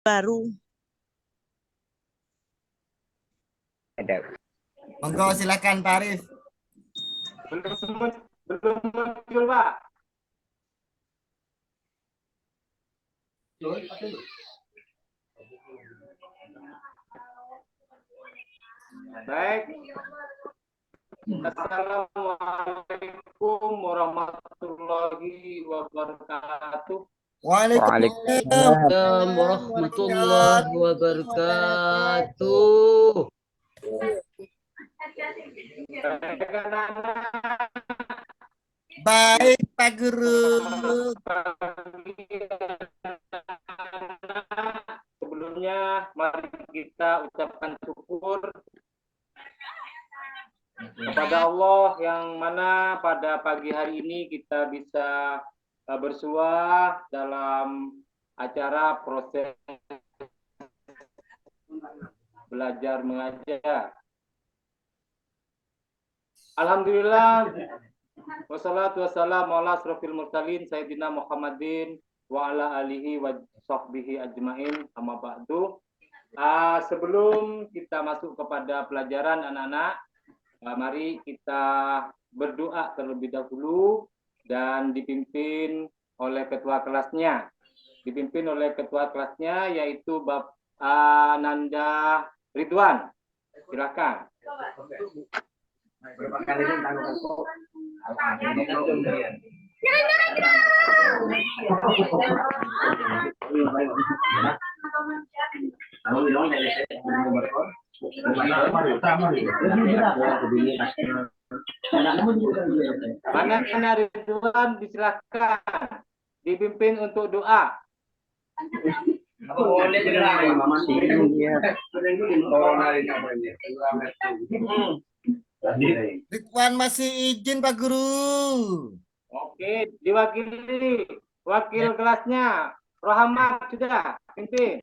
baru. Ada. Monggo silakan Pak Arif. Belum muncul, Pak. Baik. Assalamualaikum warahmatullahi wabarakatuh. Waalaikumsalam warahmatullahi wabarakatuh. Baik Pak Guru. Sebelumnya mari kita ucapkan syukur kepada Allah yang mana pada pagi hari ini kita bisa bersua dalam acara proses belajar mengajar. Alhamdulillah, wassalatu wassalamu ala asrofil mursalin Sayyidina Muhammadin wa ala alihi wa sahbihi ajmain, amma ba'du. Sebelum kita masuk kepada pelajaran anak-anak, mari kita berdoa terlebih dahulu dan dipimpin oleh ketua kelasnya. Dipimpin oleh ketua kelasnya yaitu Bapak Nanda Ridwan. Silakan. Mana Ridwan, disilakan dipimpin untuk doa. Ridwan masih izin Pak Guru. Oke, diwakili wakil kelasnya Rohamat sudah pimpin.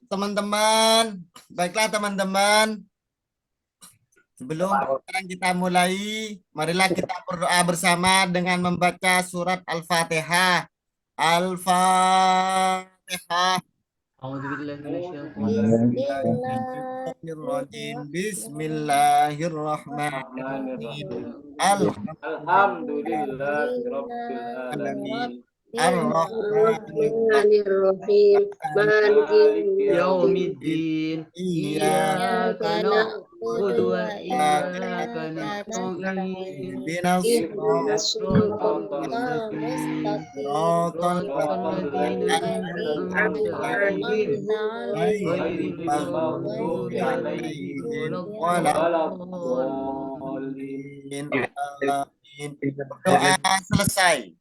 Teman-teman, baiklah teman-teman. Sebelum kita mulai, marilah kita berdoa bersama dengan membaca surat Al-Fatihah. Al-Fatihah. Bismillahirrahmanirrahim. Alhamdulillahirabbil alamin. Ar-Rahmanir-Rahim. Maliki yaumiddin. Iyyaka na'budu wa iyyaka nasta'in. Ihdinas siratal Doa selesai.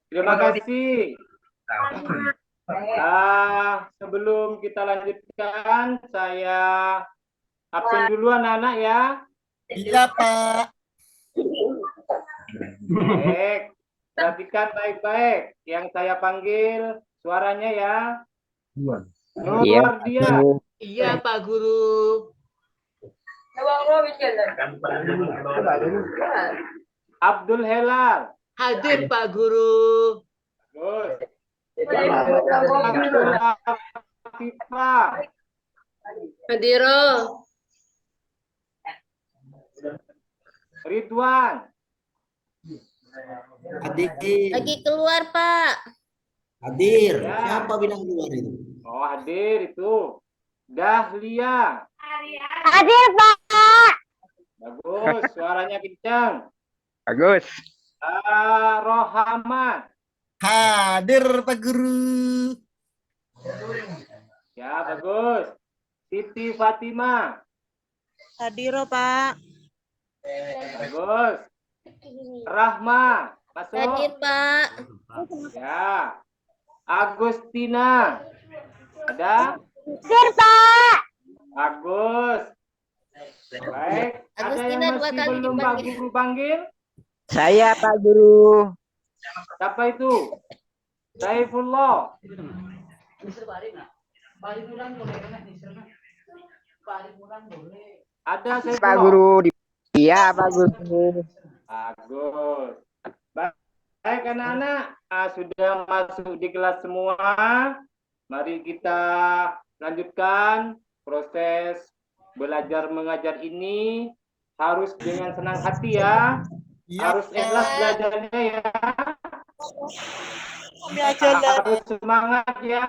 Terima kasih. Sebelum kita lanjutkan, saya absen dulu anak-anak ya. Iya Pak. Baik, perhatikan baik-baik. Yang saya panggil suaranya ya. Luar dia. Iya Pak Guru. Abdul Helal. Hadir Pak Guru. Bagus. Abdul Afifah. Hadiro. Ridwan. Lagi keluar Pak. Hadir. Ya. Siapa bilang keluar itu? Oh, hadir itu. Dahlia. Hadir Pak. Bagus, suaranya kencang. Bagus. Rohamat. Hadir Pak Guru. Ya, bagus. Siti Fatima. Hadiro Pak. Bagus. Rahma. Hadir Masuk. Pak. Ya. Agustina. Ada? Hadir Pak. Bagus. Baik. Ada Agustina yang dua masih kali belum Pak dipanggil. Guru panggil? Saya Pak Guru. Siapa itu? Saifullah. Ada Pak Saifullah. Guru. Iya, Pak Guru. Bagus. Baik anak-anak, sudah masuk di kelas semua. Mari kita lanjutkan proses belajar mengajar ini. Harus dengan senang hati ya. Harus ikhlas belajarnya ya. Kami aja lah. Harus semangat ya.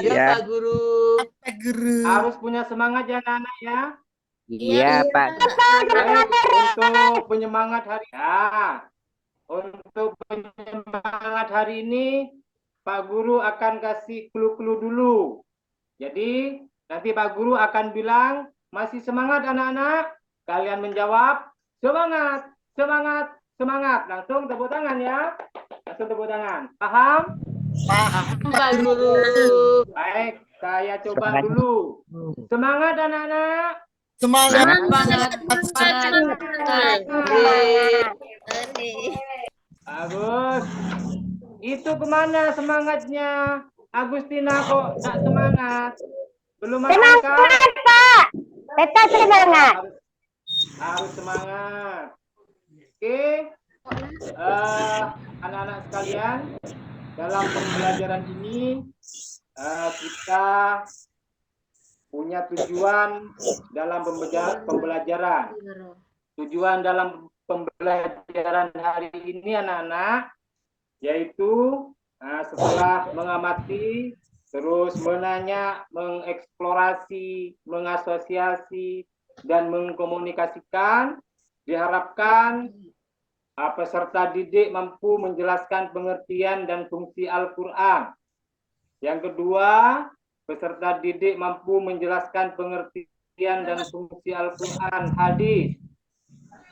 Iya, Ya. Pak Guru. Pak Guru. Harus punya semangat ya anak-anak ya. Iya, Pak. Baik, untuk penyemangat hari untuk penyemangat hari ini Pak Guru akan kasih clue-clue dulu. Jadi nanti Pak Guru akan bilang masih semangat anak-anak. Kalian menjawab semangat, semangat, semangat. Langsung tepuk tangan ya. Langsung tepuk tangan. Paham? Pak Guru. Baik, saya coba dulu. Semangat anak-anak. Semangat. Bagus. Itu kemana semangatnya? Agustina kok tak semangat? Belum makan kan? Pak. Tetap semangat. Harus semangat. Oke. Anak-anak sekalian, dalam pembelajaran ini kita punya tujuan dalam pembelajaran. Tujuan dalam pembelajaran hari ini anak-anak yaitu setelah mengamati, terus menanya, mengeksplorasi, mengasosiasi, dan mengkomunikasikan, diharapkan peserta didik mampu menjelaskan pengertian dan fungsi Al-Quran. Yang kedua, peserta didik mampu menjelaskan pengertian dan fungsi Al-Quran hadis.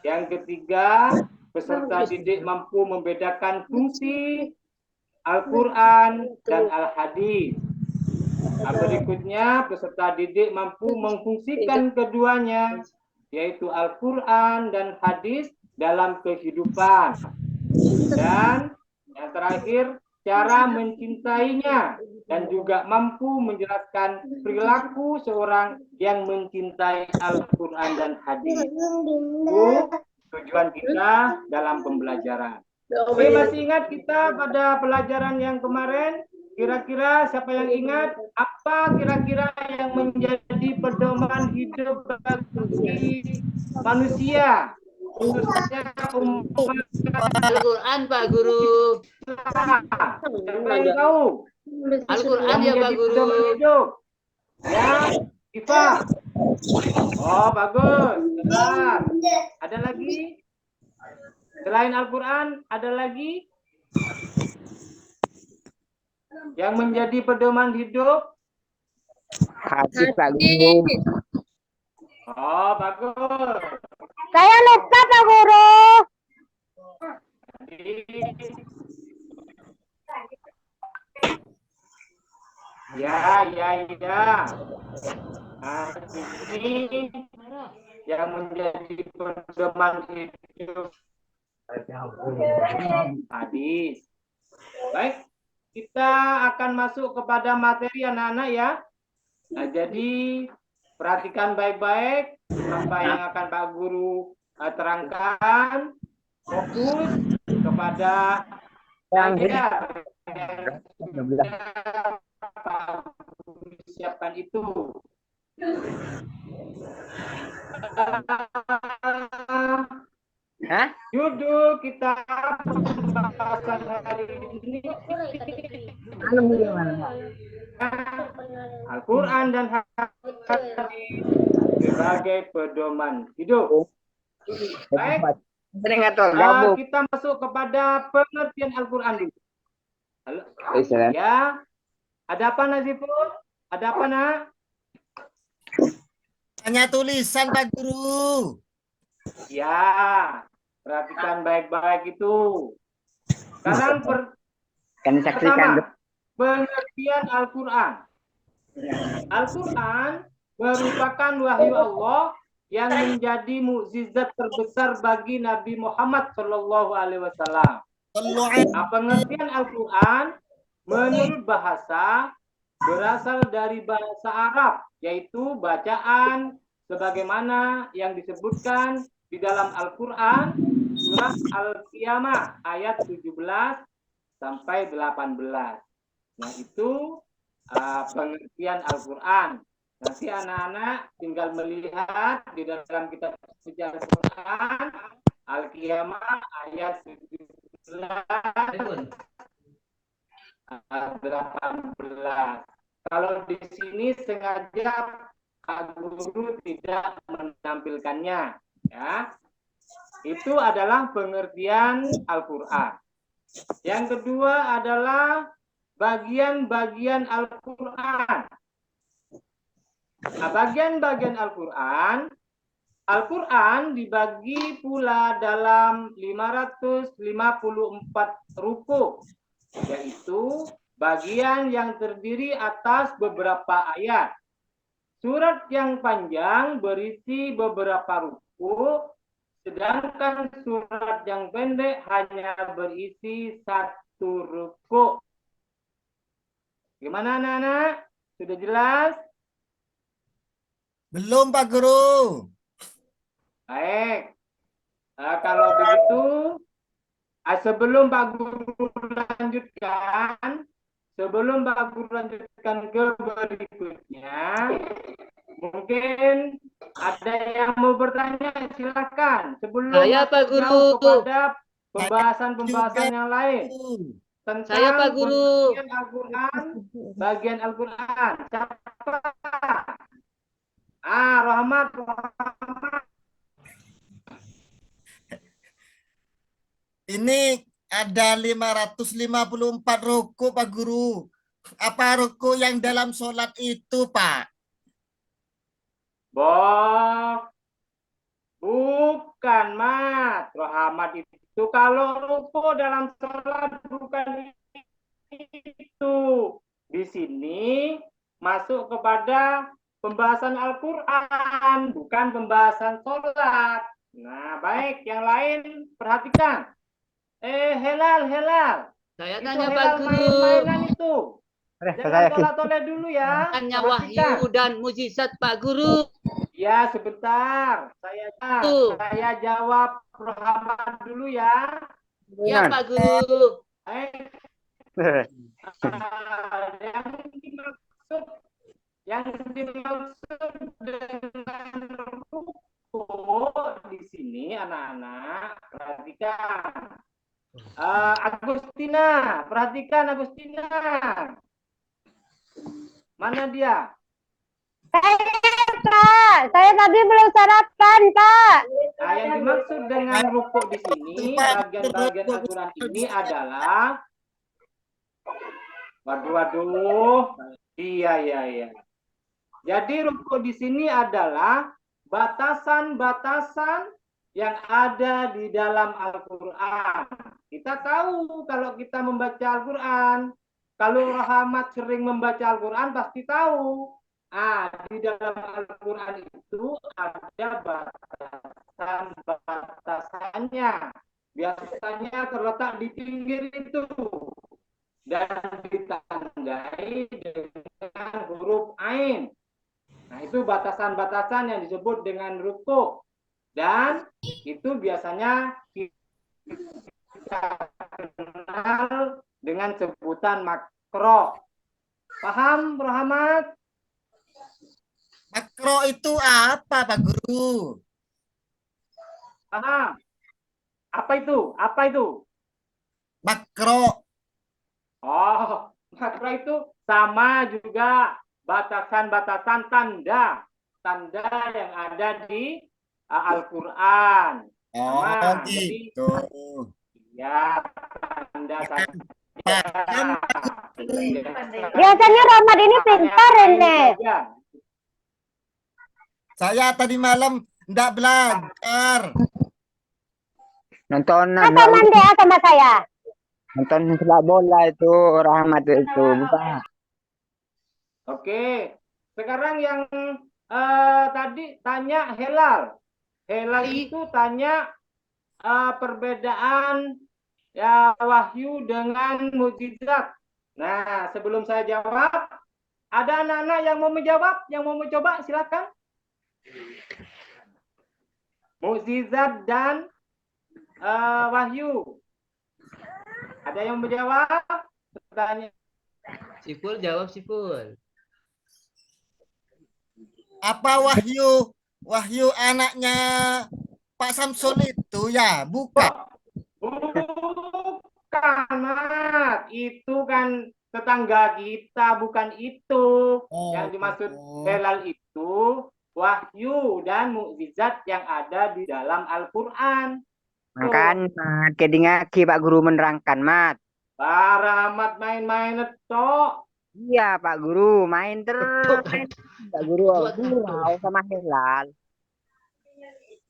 Yang ketiga, peserta didik mampu membedakan fungsi Al-Quran dan Al-Hadis. Berikutnya, peserta didik mampu memfungsikan keduanya, yaitu Al-Quran dan hadis dalam kehidupan. Dan yang terakhir, cara mencintainya dan juga mampu menjelaskan perilaku seorang yang mencintai Al-Quran dan hadis. Itu tujuan kita dalam pembelajaran. Oke, masih ingat kita pada pelajaran yang kemarin? Kira-kira siapa yang ingat? Apa kira-kira yang menjadi pedoman hidup bagi manusia? Khususnya umat Al-Quran, Pak Guru. Siapa yang tahu? Al-Quran ya, Pak Guru. Hidup. Ya, Iva. Oh, bagus. Benar. Ada lagi? Selain Al-Quran, ada lagi? Yang menjadi pedoman hidup? Hadis, Pak Guru. Oh, bagus. Saya lupa Pak Guru. Ya. Ini yang menjadi pedoman hidup hadis. Baik, kita akan masuk kepada materi anak-anak ya. Nah, jadi perhatikan baik-baik apa yang akan Pak Guru terangkan. Fokus kepada belajar yang Pak Guru siapkan itu. Judul kita pembahasan hari ini Al-Quran dan hadis sebagai pedoman hidup. Baik, kita masuk kepada pengertian Al-Quran dulu. Halo. Ya, ada apa Naziful? Ada apa nak? Tanya tulisan Pak Guru. Ya, perhatikan baik-baik itu. Sekarang pertama, pengertian Al-Quran. Al-Quran merupakan wahyu Allah yang menjadi mukjizat terbesar bagi Nabi Muhammad SAW. Pengertian Al-Quran menurut bahasa berasal dari bahasa Arab, yaitu bacaan, sebagaimana yang disebutkan di dalam Al-Qur'an surah Al-Qiyamah ayat 17 sampai 18. Nah, itu pengertian Al-Qur'an. Nanti anak-anak tinggal melihat di dalam kitab sejarah Al-Qur'an Al-Qiyamah ayat 17 18. Kalau di sini sengaja Pak Guru tidak menampilkannya, ya. Itu adalah pengertian Al-Qur'an. Yang kedua adalah bagian-bagian Al-Qur'an. Nah, bagian-bagian Al-Qur'an, Al-Qur'an dibagi pula dalam 554 ruku, yaitu bagian yang terdiri atas beberapa ayat. Surat yang panjang berisi beberapa ruku, sedangkan surat yang pendek hanya berisi satu ruku. Gimana anak-anak? Sudah jelas? Belum Pak Guru. Baik. Kalau begitu, sebelum Pak Guru lanjutkan ke berikutnya, mungkin ada yang mau bertanya, silakan. Sebelum Saya, Pak Guru. kepada pembahasan-pembahasan yang lain tentang Saya, Pak Guru. bagian Al-Qur'an. Siapa? Rahmat. Ini ada 554 ruku Pak Guru. Apa ruku yang dalam sholat itu Pak? Bukan, Mat. Rahmat itu kalau ruku dalam sholat bukan itu. Di sini masuk kepada pembahasan Al-Qur'an, bukan pembahasan sholat. Nah, baik, yang lain perhatikan. Helal. Saya Itu tanya Helal Pak Guru. main-mainan itu. Jangan tolak-tolak dulu ya. Tanya Perhatikan. wahyu dan mujizat Pak Guru. Ya, sebentar. Saya jawab Rahmat dulu ya. Ya Pak Guru. Baik. Yang dimaksud dengan ruku di sini anak-anak perhatikan. Agustina, perhatikan Agustina. Mana dia? Pak, saya tadi belum sarapan, Pak. Nah, yang dimaksud dengan ruku di sini, bagian-bagian Al-Qur'an ini adalah waduh. Iya. Jadi ruku di sini adalah batasan-batasan yang ada di dalam Al-Qur'an. Kita tahu kalau kita membaca Al-Qur'an. Kalau Rahmat sering membaca Al-Qur'an pasti tahu. Di dalam Al-Qur'an itu ada batasan-batasannya. Biasanya terletak di pinggir itu dan ditandai dengan huruf ain. Nah, itu batasan-batasan yang disebut dengan ruku. Dan itu biasanya kita kenal dengan sebutan makro. Paham, Rahmat? Makro itu apa Pak Guru? Paham? Apa itu? Makro. Makro itu sama juga batasan-batasan tanda yang ada di Al-Qur'an. Gitu. Ya, tanda. Biasanya Rahmat ini pintar, Rene. Saya tadi malam enggak belajar. Nonton Apa mandi sama saya? nonton sepak bola itu Rahmat itu bukan. Oke, sekarang yang tadi tanya Helal. Helal itu tanya perbedaan ya wahyu dengan mukjizat. Nah, sebelum saya jawab, ada anak-anak yang mau menjawab, yang mau mencoba, silakan. Mukjizat dan wahyu. Ada yang menjawab? Pertanyaan. Sipul jawab Sipul. Apa Wahyu? Wahyu anaknya Pak Samsul itu ya? Bukan. Bukan, Mat. Itu kan tetangga kita, bukan itu. Yang dimaksud hilal itu wahyu dan mukjizat yang ada di dalam Al-Quran. Makan, Mat. Kedingaki Pak Guru menerangkan, Mat. Para Mat main-main tok. Iya, Pak Guru. Main terus. Pak Guru. Gurau sama hilal.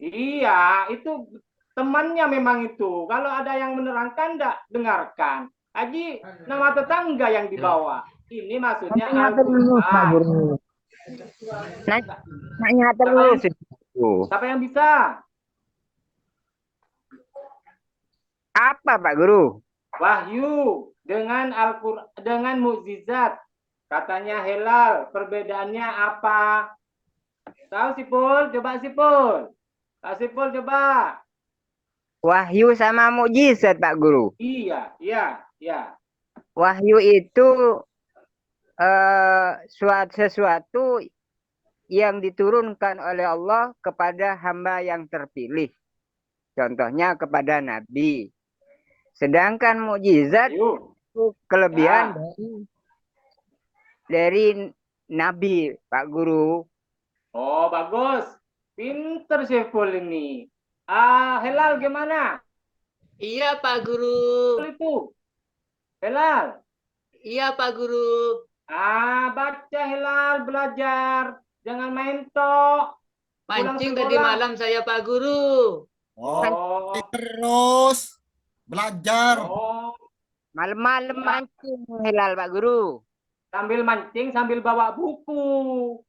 Iya, itu temannya memang itu. Kalau ada yang menerangkan, enggak dengarkan. Haji, nama tetangga yang dibawa. Ini maksudnya Nanya terus, Pak Al-Quran. Guru. Nanya terus. Siapa yang bisa? Apa, Pak Guru? Wahyu dengan Al-Quran, dengan mukjizat. Katanya hilal, perbedaannya apa? Tahu Sipul? Coba Sipul. Pak Sipul coba. Wahyu sama mukjizat, Pak Guru. Iya, iya, iya. Wahyu itu sesuatu yang diturunkan oleh Allah kepada hamba yang terpilih. Contohnya kepada Nabi. Sedangkan mukjizat Ayo. itu kelebihan Ya. dari Nabi, Pak Guru. Oh, bagus. Pinter Sipul ini. Hilal gimana? Iya Pak Guru. Itu. Hilal. Iya Pak Guru. Baca Hilal, belajar. Jangan main tok. Mancing Pulang tadi sekolah. malam saya Pak Guru. Oh, Terus belajar. oh. Malam-malam mancing hilal, Pak Guru. Sambil mancing, sambil bawa buku.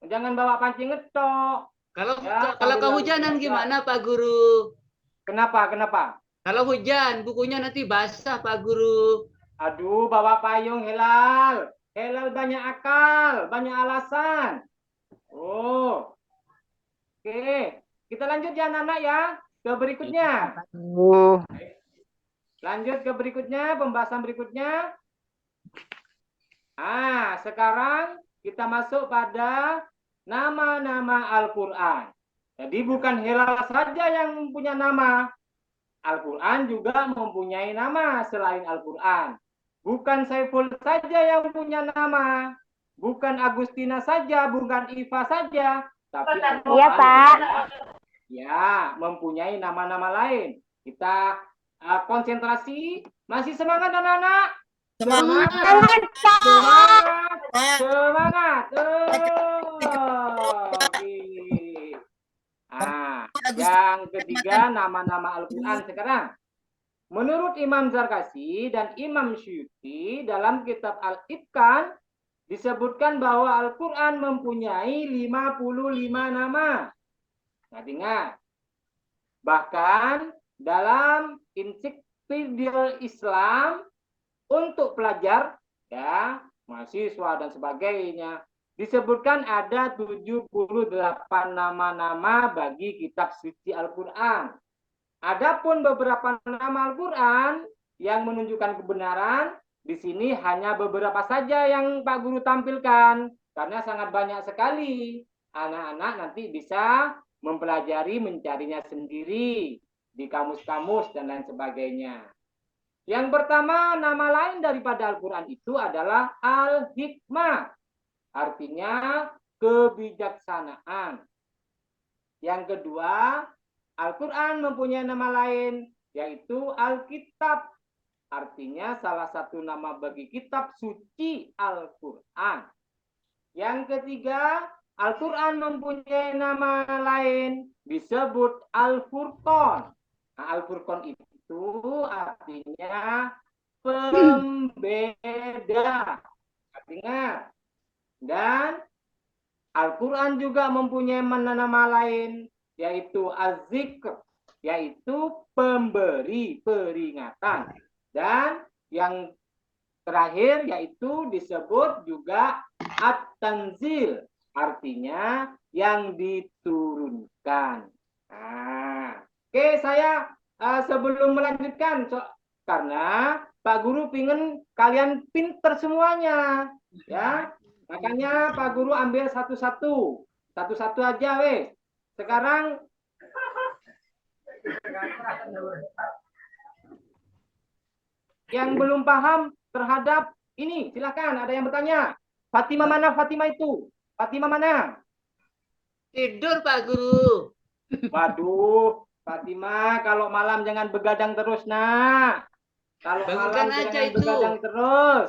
Jangan bawa pancing ngetok. Kalau Ya, kalau sambil kehujanan belajar. gimana Pak Guru? Kenapa? Kenapa? Kalau hujan bukunya nanti basah Pak Guru. Aduh, bawa payung Hilal. Hilal banyak akal, banyak alasan. Oh, oke. Kita lanjut ya anak-anak ya ke berikutnya. Lanjut ke berikutnya, pembahasan berikutnya. Sekarang kita masuk pada nama-nama Al-Quran. Jadi bukan hilal saja yang punya nama. Al-Quran juga mempunyai nama selain Al-Quran. Bukan Saiful saja yang punya nama. Bukan Agustina saja, bukan Iva saja. Tapi Iya, Pak. ya, mempunyai nama-nama lain. Kita konsentrasi. Masih semangat anak-anak? Semangat. Semangat. Pak. Semangat. Yang ketiga nama-nama Al-Quran sekarang. Menurut Imam Zarkasi dan Imam Syuuti dalam kitab Al-Itqan disebutkan bahwa Al-Quran mempunyai 55 nama. Ingat. Bahkan dalam ensiklopedia Islam untuk pelajar, ya, mahasiswa dan sebagainya, disebutkan ada 78 nama-nama bagi kitab suci Al-Quran. Adapun beberapa nama Al-Quran yang menunjukkan kebenaran, di sini hanya beberapa saja yang Pak Guru tampilkan, karena sangat banyak sekali. Anak-anak nanti bisa mempelajari, mencarinya sendiri di kamus-kamus dan lain sebagainya. Yang pertama, nama lain daripada Al-Quran itu adalah Al-Hikmah. Artinya kebijaksanaan. Yang kedua, Al-Quran mempunyai nama lain, yaitu Alkitab. Artinya salah satu nama bagi kitab suci Al-Quran. Yang ketiga, Al-Quran mempunyai nama lain, disebut Al-Furqan. Nah, Al-Furqan itu artinya pembeda. Ingat. Dan Al-Quran juga mempunyai nama lain, yaitu Az-Zikr, yaitu pemberi peringatan. Dan yang terakhir yaitu disebut juga At-Tanzil, artinya yang diturunkan. Nah, oke, saya sebelum melanjutkan, karena Pak Guru pingin kalian pinter semuanya, ya. Makanya Pak Guru ambil satu-satu aja, weh. Sekarang yang belum paham terhadap ini, silakan ada yang bertanya. Fatimah mana Fatimah itu? Fatimah mana? Tidur Pak Guru. Waduh, Fatimah kalau malam jangan begadang terus, nak. Kalau Bangunkan malam aja jangan itu. begadang terus.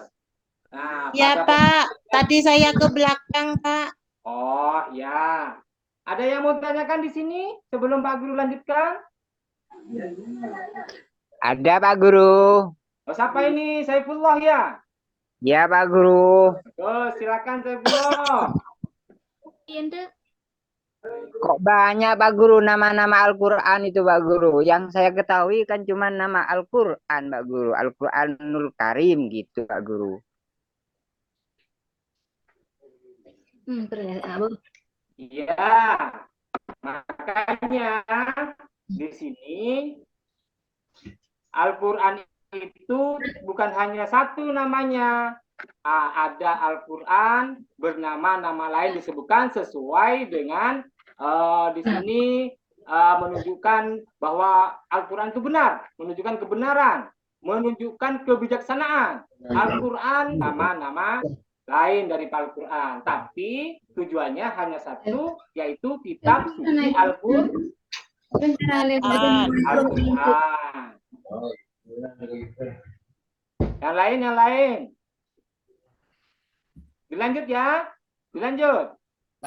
Nah, Ya, Pak. Tadi saya ke belakang, Pak. Oh, ya. Ada yang mau tanyakan di sini sebelum Pak Guru lanjutkan? Ada Pak Guru. Oh, siapa ini? Saifullah ya? Ya Pak Guru. Oh, silakan Saifullah. Kok banyak Pak Guru nama-nama Al-Quran itu Pak Guru. Yang saya ketahui kan cuma nama Al-Quran Pak Guru. Al-Quranul Karim gitu Pak Guru. Iya. Makanya di sini Al-Quran itu bukan hanya satu namanya. Ada Al-Quran bernama nama lain disebutkan sesuai dengan di sini menunjukkan bahwa Al-Quran itu benar, menunjukkan kebenaran, menunjukkan kebijaksanaan. Al-Quran nama-nama lain dari Al-Quran, tapi tujuannya hanya satu, yaitu kitab suci Al-Quran. Yang lain. Dilanjut ya, dilanjut.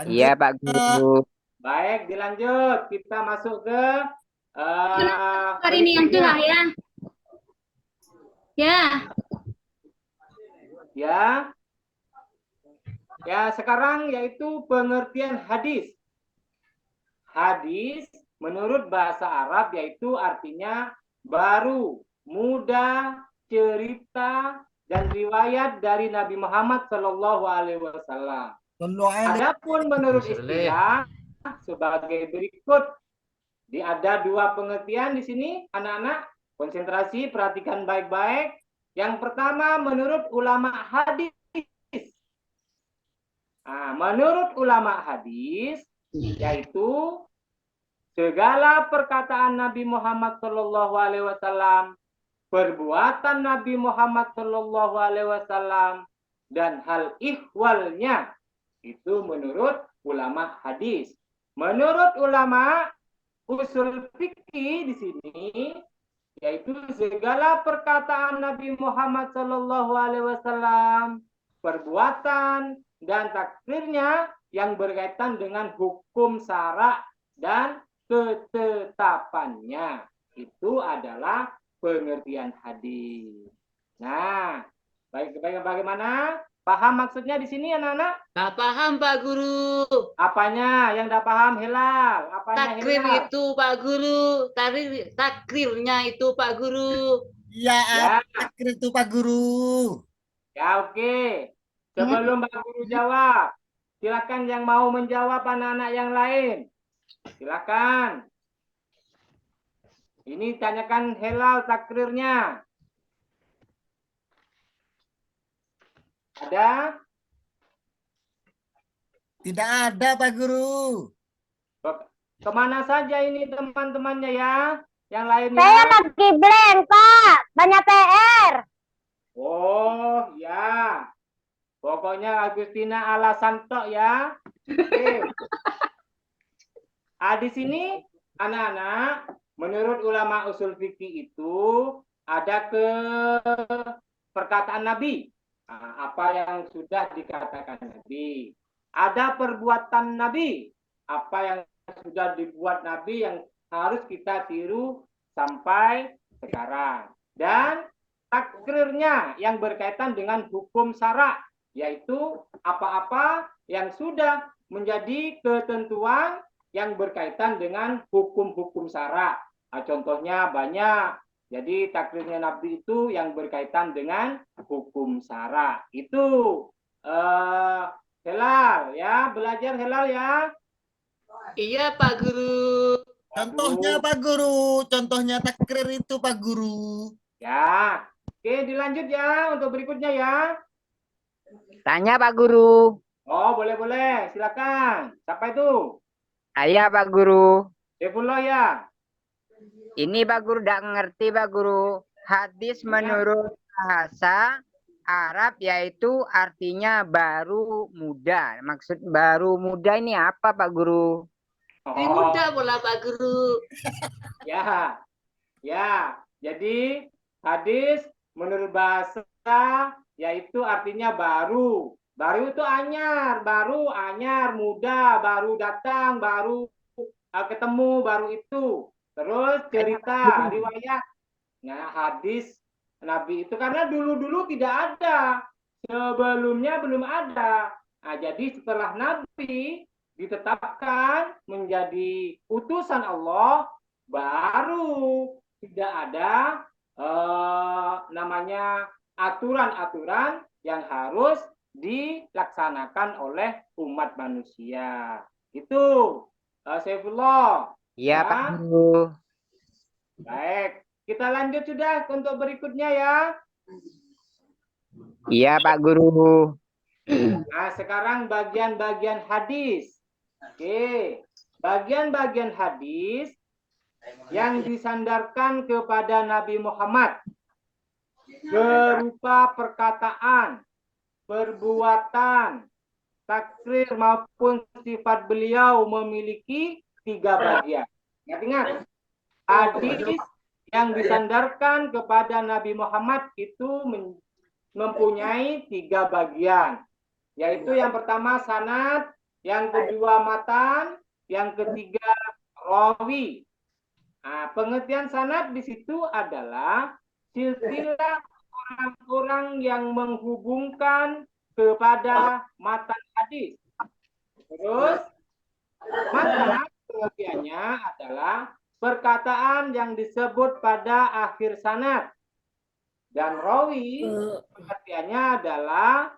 Iya Pak Guru. Baik, dilanjut. Kita masuk ke hari ini yang berikutnya. itulah ya. Ya. Ya. Ya, sekarang yaitu pengertian hadis. Hadis menurut bahasa Arab yaitu artinya baru, muda, cerita, dan riwayat dari Nabi Muhammad Shallallahu Alaihi Wasallam. Adapun menurut istilah sebagai berikut. Ada dua pengertian di sini, anak-anak. Konsentrasi, perhatikan baik-baik. Yang pertama menurut ulama hadis. Menurut ulama hadis yaitu segala perkataan Nabi Muhammad Shallallahu Alaihi Wasallam, perbuatan Nabi Muhammad Shallallahu Alaihi Wasallam, dan hal ihwalnya itu menurut ulama hadis. Menurut ulama usul fikih di sini yaitu segala perkataan Nabi Muhammad Shallallahu Alaihi Wasallam, perbuatan dan takdirnya yang berkaitan dengan hukum syara dan ketetapannya. Itu adalah pengertian hadis. Nah, bagaimana? Paham maksudnya di sini anak-anak? Nggak paham Pak Guru. Apanya yang tidak paham, Hilal? Apanya Takrir Hilal? itu Pak Guru. Takrirnya itu Pak Guru. Ya, akhir itu Pak Guru. Ya, oke. Sebelum Pak Guru jawab, silakan yang mau menjawab anak-anak yang lain. Silakan. Ini tanyakan Hilal takrirnya. Ada? Tidak ada Pak Guru. Kemana saja ini teman-temannya ya? Yang lainnya? Saya lagi blank, Pak. Banyak PR. Oh, ya. Pokoknya Agustina alasan tok ya. Oke. Di sini anak-anak, menurut ulama usul fikih itu ada perkataan Nabi. Apa yang sudah dikatakan Nabi. Ada perbuatan Nabi. Apa yang sudah dibuat Nabi yang harus kita tiru sampai sekarang. Dan takrirnya yang berkaitan dengan hukum syara, yaitu apa-apa yang sudah menjadi ketentuan yang berkaitan dengan hukum-hukum syara. Contohnya banyak. Jadi takrirnya Nabi itu yang berkaitan dengan hukum syara. Itu Helal ya, belajar Helal ya. Iya Pak Guru. Contohnya Pak Guru, contohnya takrir itu Pak Guru. Ya. Oke, dilanjut ya untuk berikutnya ya. Tanya Pak Guru. Oh, boleh. Silakan. Siapa itu? Saya Pak Guru. Saifullah ya. Ini Pak Guru tidak ngerti Pak Guru. Hadis menurut bahasa Arab yaitu artinya baru muda. Maksud baru muda ini apa Pak Guru? Lebih mudah pula Pak Guru. Ya. Ya. Jadi hadis menurut bahasa yaitu artinya baru. Baru itu anyar, muda, baru datang, baru ketemu, baru itu. Terus cerita, riwayat. Nah, hadis Nabi itu karena dulu-dulu tidak ada. Sebelumnya belum ada. Nah, jadi setelah Nabi ditetapkan menjadi utusan Allah, baru tidak ada namanya aturan-aturan yang harus dilaksanakan oleh umat manusia. Itu Saifullah. Iya Ya. Pak Guru. Baik, kita lanjut sudah untuk berikutnya ya. Iya Pak Guru. Nah, sekarang bagian-bagian hadis. Oke, bagian-bagian hadis yang disandarkan kepada Nabi Muhammad berupa perkataan, perbuatan, takrir maupun sifat beliau memiliki 3 bagian. Ingat-ingat, hadis yang disandarkan kepada Nabi Muhammad itu mempunyai 3 bagian, yaitu yang pertama sanad, yang kedua matan, yang ketiga rawi. Nah, pengertian sanad di situ adalah silsilah orang-orang yang menghubungkan kepada matan hadis. Terus matan pengertiannya adalah perkataan yang disebut pada akhir sanad. Dan rawi pengertiannya adalah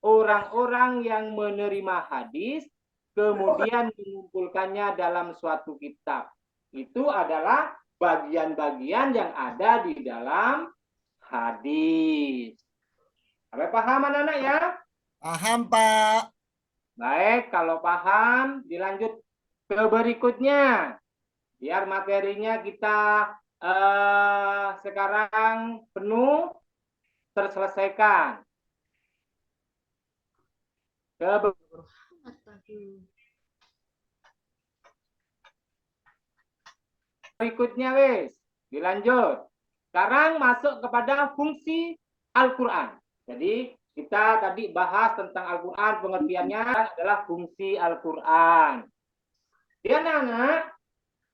orang-orang yang menerima hadis kemudian mengumpulkannya dalam suatu kitab. Itu adalah bagian-bagian yang ada di dalam hadis. Sampai paham anak-anak ya? Paham Pak. Baik, kalau paham dilanjut ke berikutnya. Biar materinya kita sekarang penuh terselesaikan. Berikutnya wes, dilanjut. Sekarang masuk kepada fungsi Al-Quran. Jadi kita tadi bahas tentang Al-Quran, pengertiannya adalah fungsi Al-Quran. Ya anak-anak,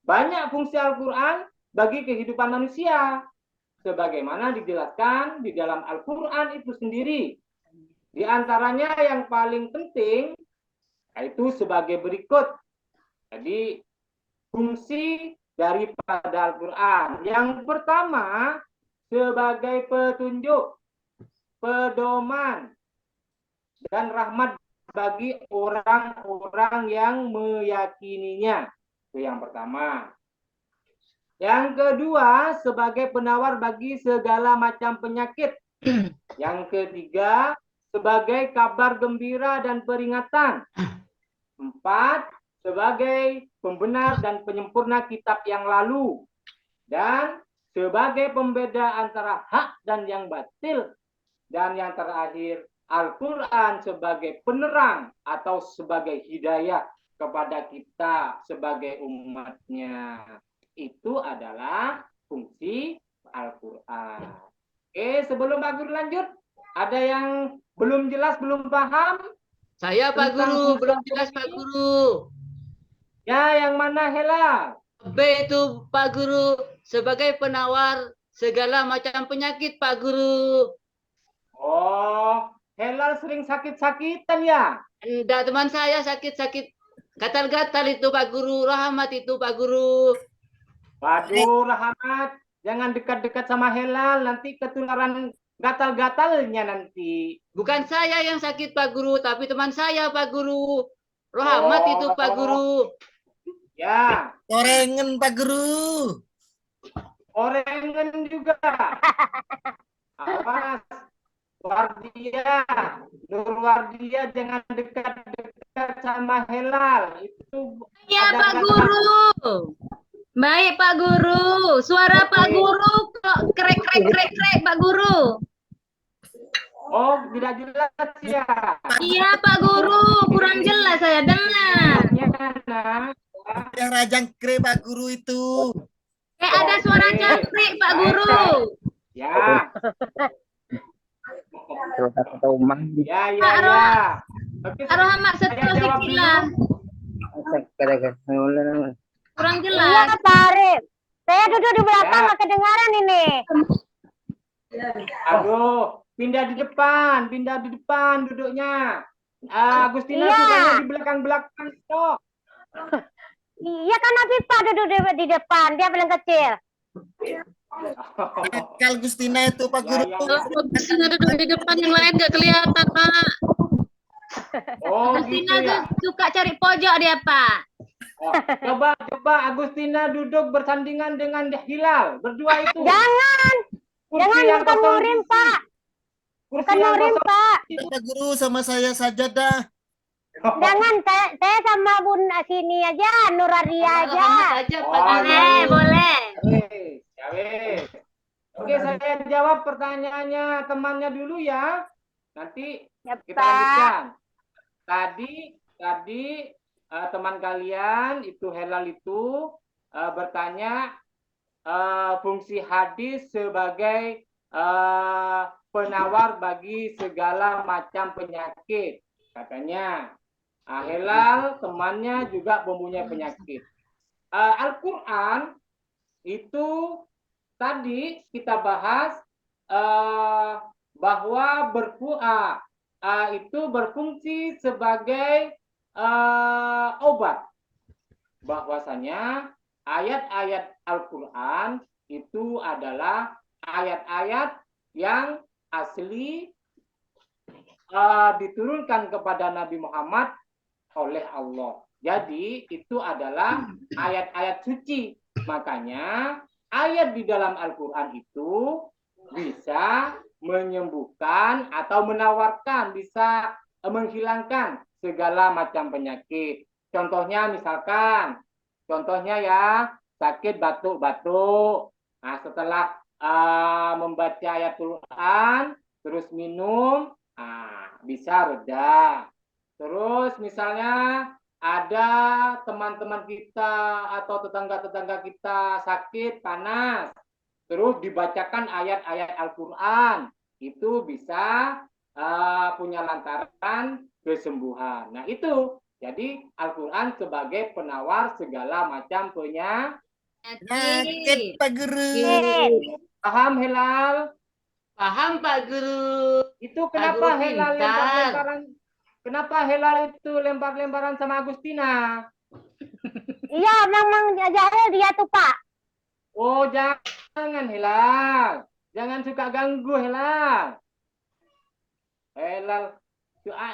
banyak fungsi Al-Quran bagi kehidupan manusia. Sebagaimana dijelaskan di dalam Al-Quran itu sendiri. Di antaranya yang paling penting yaitu sebagai berikut. Jadi fungsi daripada Al-Quran. Yang pertama sebagai petunjuk, pedoman, dan rahmat bagi orang-orang yang meyakininya. Itu yang pertama. Yang kedua, sebagai penawar bagi segala macam penyakit. Yang ketiga, sebagai kabar gembira dan peringatan. 4, sebagai pembenar dan penyempurna kitab yang lalu. Dan sebagai pembeda antara hak dan yang batil. Dan yang terakhir, Al-Quran sebagai penerang atau sebagai hidayah kepada kita sebagai umatnya. Itu adalah fungsi Al-Quran. Oke, sebelum Pak Guru lanjut, ada yang belum jelas, belum paham? Saya Pak Guru, belum jelas Pak Guru. Ya, yang mana Hela? B itu Pak Guru sebagai penawar segala macam penyakit Pak Guru. Oh, Hela sering sakit-sakitan ya? Enggak, teman saya sakit-sakit gatal-gatal itu Pak Guru, rahmat itu Pak Guru. Waduh, Rahmat, jangan dekat-dekat sama Helal, nanti ketularan gatal-gatalnya nanti. Bukan saya yang sakit Pak Guru, tapi teman saya Pak Guru. Rohamat itu Pak Guru. Ya, Korengan Pak Guru. orengan juga. Awas, Wardia, Nur Wardia jangan dekat-dekat sama Helal. Itu Ya ada Pak gatal. Guru. Baik Pak Guru. Suara Pak Guru kok krek Pak Guru. Oh, tidak jelas ya. Iya Pak Guru, kurang jelas saya dengar. Ya, nak. Yang rajangkre Pak Guru itu. Kayak ada suara jangkrik Pak Guru. Ya, Rumah ya, ya, Pak ya. Oke, Pak Rohamat saya setelah jawab sikilah. dulu. Kurang Iya jelas. Pak Arif. Saya duduk di belakang Ya. nggak kedengaran ini. Aduh, pindah di depan duduknya. Agustina Iya. duduknya di belakang-belakang kok. Iya kan Afifah duduk di depan, dia paling kecil. Akal Gustina itu Pak Guru. Ya. Agustina duduk di depan, yang lain nggak kelihatan Pak. Oh, gitu Agustina ya. tuh suka cari pojok dia Pak. Oh, coba Agustina duduk bersandingan dengan Hilal. Berdua itu. Jangan, Kursi jangan yang bukan kosong murim isi. Pak. Kursi Bukan yang murim kosong. Pak. Pak Guru sama saya saja dah. Jangan, saya sama Bun sini aja, Nuraria aja. Rohamat aja Pak Oh, Guru. Boleh, boleh. Ya wes. Oke, saya jawab pertanyaannya temannya dulu ya. Nanti Ya, kita Pak. lanjutkan. Tadi teman kalian itu Helal itu bertanya fungsi hadis sebagai penawar bagi segala macam penyakit. Katanya Helal temannya juga mempunyai penyakit. Al-Quran itu tadi kita bahas bahwa itu berfungsi sebagai obat. Bahwasanya ayat-ayat Al-Quran itu adalah ayat-ayat yang asli diturunkan kepada Nabi Muhammad oleh Allah. Jadi itu adalah ayat-ayat suci. Makanya ayat di dalam Al-Quran itu bisa menyembuhkan atau menawarkan, bisa menghilangkan segala macam penyakit. Contohnya ya sakit batuk-batuk. Nah, setelah membaca ayat Quran terus minum, bisa reda. Terus misalnya ada teman-teman kita atau tetangga-tetangga kita sakit panas, terus dibacakan ayat-ayat Al-Quran, itu bisa punya lantaran kesembuhan. Nah itu, jadi Al-Quran sebagai penawar segala macam Sakit Pak Guru. Paham Helal? Paham Pak Guru. Itu Pak kenapa Guru Helal pintar. lempar-lemparan? Kenapa Helal itu lempar-lemparan sama Agustina? Iya, memang jahil dia tuh Pak. Oh, jangan Helal. Jangan suka ganggu Helal. Helal,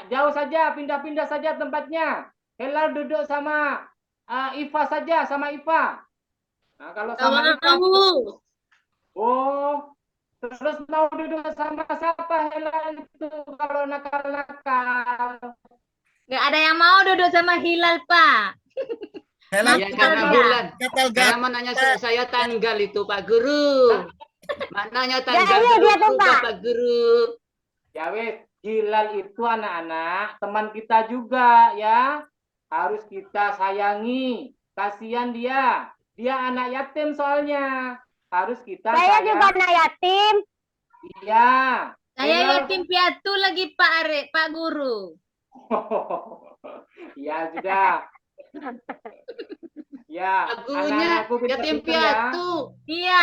jauh saja, pindah-pindah saja tempatnya. Helal duduk sama Iva saja, sama Iva. Nah, kalau sama Iva, oh, terus mau duduk sama siapa Helal itu kalau nakal-nakal? Nggak ada yang mau duduk sama Hilal Pak. Helal Ya karena Iya. bulan. gatal-gatal. Karena mananya saya tanggal itu Pak Guru. Maknanya tanggal iya, dia tuh, berubah Pak. Pak Guru. Ya wes, Hilal itu anak-anak teman kita juga ya. Harus kita sayangi. Kasihan dia. Dia anak yatim soalnya. Harus kita Saya sayang. juga anak yatim. Iya. Saya Hilal- yatim piatu lagi Pak Arif, Pak Guru. Ya sudah. Ya, Pak Gurunya anak-anakku yatim pintar-pintar ya. piatu. Iya.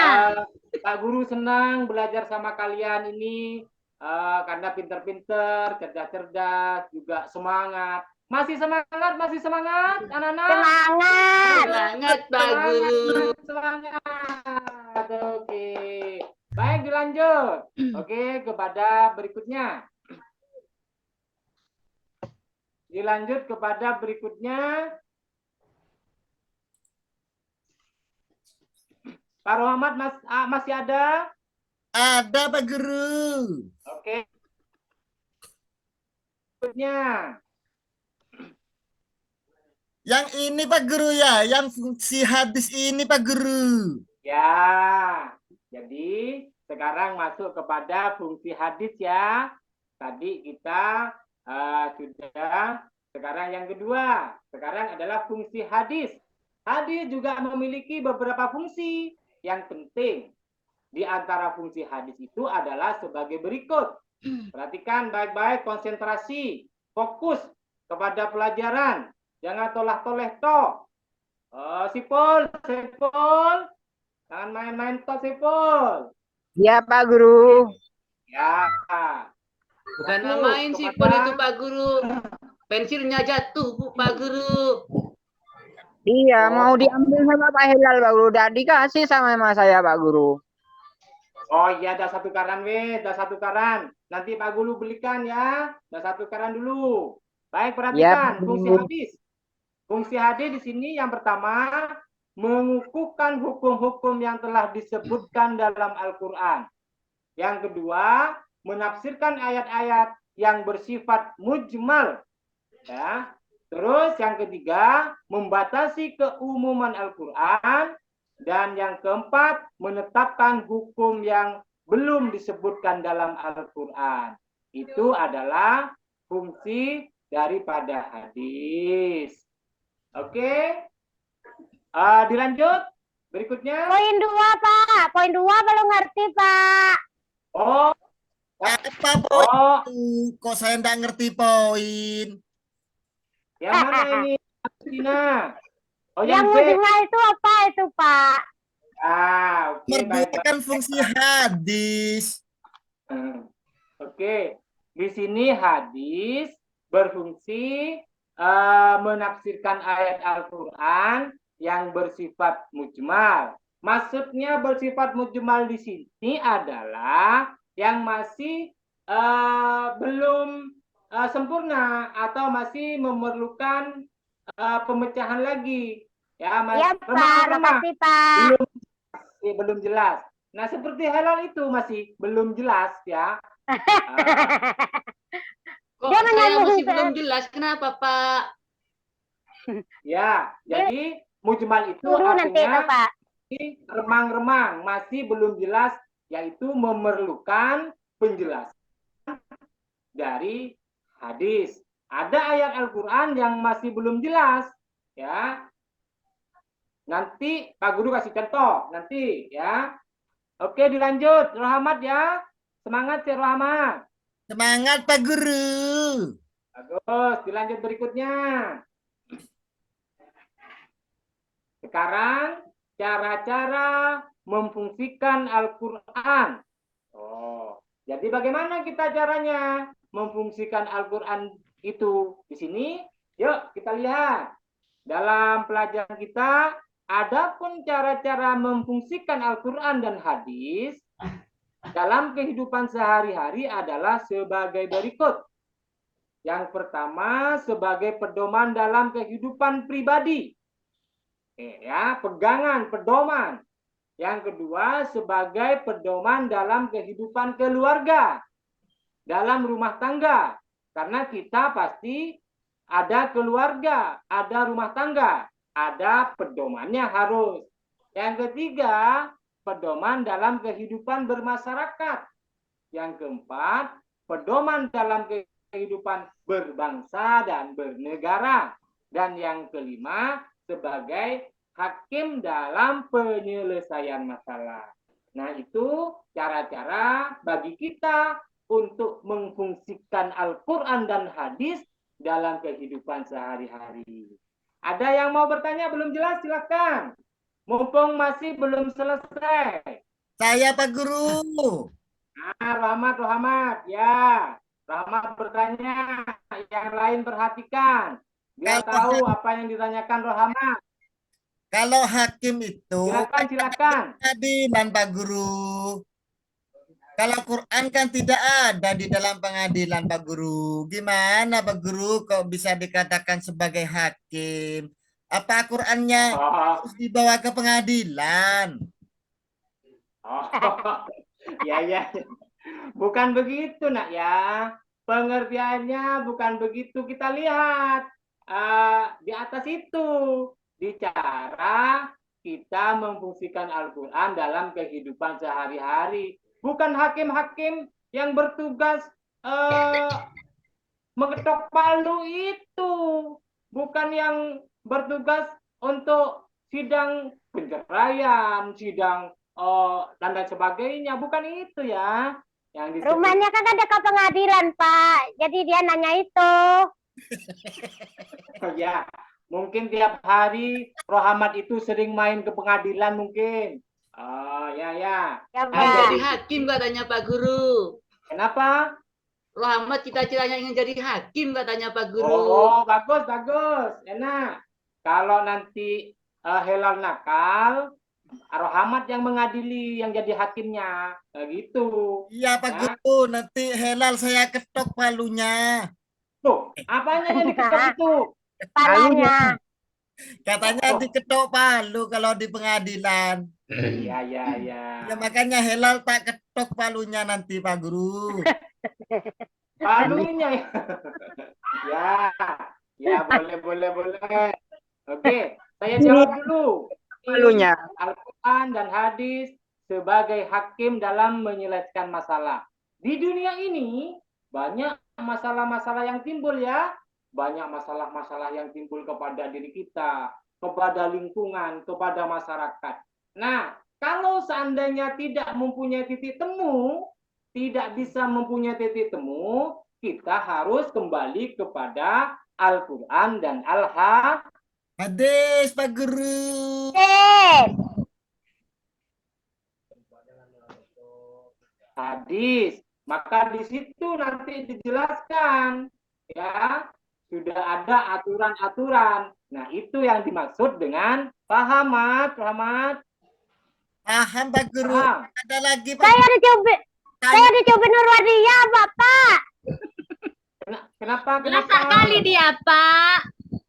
Pak Guru senang belajar sama kalian ini karena pinter-pinter, cerdas-cerdas, juga semangat. Masih semangat anak-anak? Semangat. Semangat Pak Guru. Semangat. Oke. Baik, lanjut. Oke, kepada berikutnya. Dilanjut kepada berikutnya. Pak Rohmat masih ada? Ada Pak Guru. Oke. Berikutnya. Yang ini Pak Guru ya, yang fungsi hadis ini Pak Guru. Ya, jadi sekarang masuk kepada fungsi hadis ya. Tadi kita sudah, sekarang yang kedua. Sekarang adalah fungsi hadis. Hadis juga memiliki beberapa fungsi yang penting. Di antara fungsi hadis itu adalah sebagai berikut. Perhatikan baik-baik, konsentrasi, fokus kepada pelajaran. Jangan toleh-toleh toh. Sipol. Jangan main-main toh, Sipol. Ya, Pak Guru. Ya. Bukan Fokus main sih kepada- itu Pak Guru. Pensilnya jatuh Pak Guru. Iya, Oh. mau diambil sama Pak Hilal, Pak Guru. Udah dikasih sama emak saya, Pak Guru. Oh iya, ada satu karan, ada satu karan. Nanti Pak Guru belikan ya. Ada satu karan dulu. Baik, perhatikan Ya, fungsi Bu. hadis. Fungsi hadis di sini yang pertama mengukuhkan hukum-hukum yang telah disebutkan dalam Al-Qur'an. Yang kedua, menafsirkan ayat-ayat yang bersifat mujmal. Ya. Terus yang ketiga, membatasi keumuman Al-Qur'an. Dan yang keempat, menetapkan hukum yang belum disebutkan dalam Al-Qur'an. Itu adalah fungsi daripada hadis. Oke. Dilanjut. Berikutnya. Poin 2, Pak. Poin 2 belum ngerti, Pak. Oh, Apa poin oh, itu? Kok saya nggak ngerti poin? yang mana ini? Tina. Oh, Yang yang B. mujmal itu apa itu, Pak? Oke, Nomor dua baik. kan fungsi hadis. Oke, di sini hadis berfungsi menafsirkan ayat Al-Qur'an yang bersifat mujmal. Maksudnya bersifat mujmal di sini adalah yang masih belum sempurna atau masih memerlukan pemecahan lagi. Ya, Iya, Pak. Makasih, Pak. belum jelas. Nah, seperti halal itu masih belum jelas ya. Kok Jangan saya ngomong, masih Pak. belum jelas kenapa Pak? Ya, jadi mujmal itu Tunggu nanti itu, artinya Pak. remang-remang, masih belum jelas, yaitu memerlukan penjelasan dari hadis. Ada ayat Al-Qur'an yang masih belum jelas, ya. Nanti Pak Guru kasih contoh, nanti ya. Oke, dilanjut. Rahmat ya. Semangat ya Rahmat. Semangat Pak Guru. Bagus, dilanjut berikutnya. Sekarang cara-cara memfungsikan Al-Qur'an. Oh, jadi bagaimana kita caranya memfungsikan Al-Qur'an itu? Di sini, yuk kita lihat. Dalam pelajaran kita, adapun cara-cara memfungsikan Al-Qur'an dan hadis dalam kehidupan sehari-hari adalah sebagai berikut. Yang pertama, sebagai pedoman dalam kehidupan pribadi. Ya, pegangan, pedoman. Yang kedua, sebagai pedoman dalam kehidupan keluarga, dalam rumah tangga. Karena kita pasti ada keluarga, ada rumah tangga, ada pedomannya harus. Yang ketiga, pedoman dalam kehidupan bermasyarakat. Yang keempat, pedoman dalam kehidupan berbangsa dan bernegara. Dan yang kelima, sebagai hakim dalam penyelesaian masalah. Nah, itu cara-cara bagi kita untuk memfungsikan Al-Qur'an dan hadis dalam kehidupan sehari-hari. Ada yang mau bertanya belum jelas? Silakan. Mumpung masih belum selesai. Saya Pak Guru. Rahmat. Ya. Rahmat bertanya. Yang lain perhatikan. Biar tahu apa yang ditanyakan Rahmat. Kalau hakim itu Silakan. keadilan Pak Guru. Kalau Quran kan tidak ada di dalam pengadilan, Pak Guru. Gimana, Pak Guru, kok bisa dikatakan sebagai hakim? Apa Qurannya Oh, harus dibawa ke pengadilan? oh, ya, ya. Bukan begitu, nak ya. Pengertiannya bukan begitu. Kita lihat di atas itu. Bicara kita memfungsikan Al-Quran dalam kehidupan sehari-hari. Bukan hakim-hakim yang bertugas mengetok palu itu. Bukan yang bertugas untuk sidang penceraian, sidang dan lain sebagainya. Bukan itu ya. Yang disebut. Rumahnya kan ada ke pengadilan, Pak. Jadi dia nanya itu. Ya, mungkin tiap hari Rohamat itu sering main ke pengadilan mungkin. Oh, ya, ya. Ya, Ingin Pak. jadi hakim katanya Pak Guru. Kenapa? Rahmat cita-citanya ingin jadi hakim katanya Pak Guru. Oh, bagus, bagus. Enak. Kalau nanti Helal nakal, Rohamat yang mengadili, yang jadi hakimnya. Gitu. Iya, Pak Ya. Guru, nanti Helal saya ketok palunya. Tuh, apanya yang diketok itu? Palanya. Katanya diketok palu kalau di pengadilan. Iya, iya, iya. Ya makanya Helal tak ketok palunya nanti, Pak Guru. Palunya ya. Ya, ya boleh, boleh, boleh. Oke, saya jawab dulu. Palunya. Al-Quran dan hadis sebagai hakim dalam menyelesaikan masalah. Di dunia ini banyak masalah-masalah yang timbul ya. Banyak masalah-masalah yang timbul kepada diri kita, kepada lingkungan, kepada masyarakat. Nah, kalau seandainya tidak mempunyai titik temu, tidak bisa mempunyai titik temu, kita harus kembali kepada Al-Quran dan Hadis, Pak Guru. hadis. Maka di situ nanti dijelaskan, ya, sudah ada aturan-aturan. Nah, itu yang dimaksud dengan paham, Rahmat. Paham, Pak Guru. Paham. Ada lagi, Pak Saya Guru. dicubit Nurwadia, Bapak. Kenapa? Masa kali dia, Pak.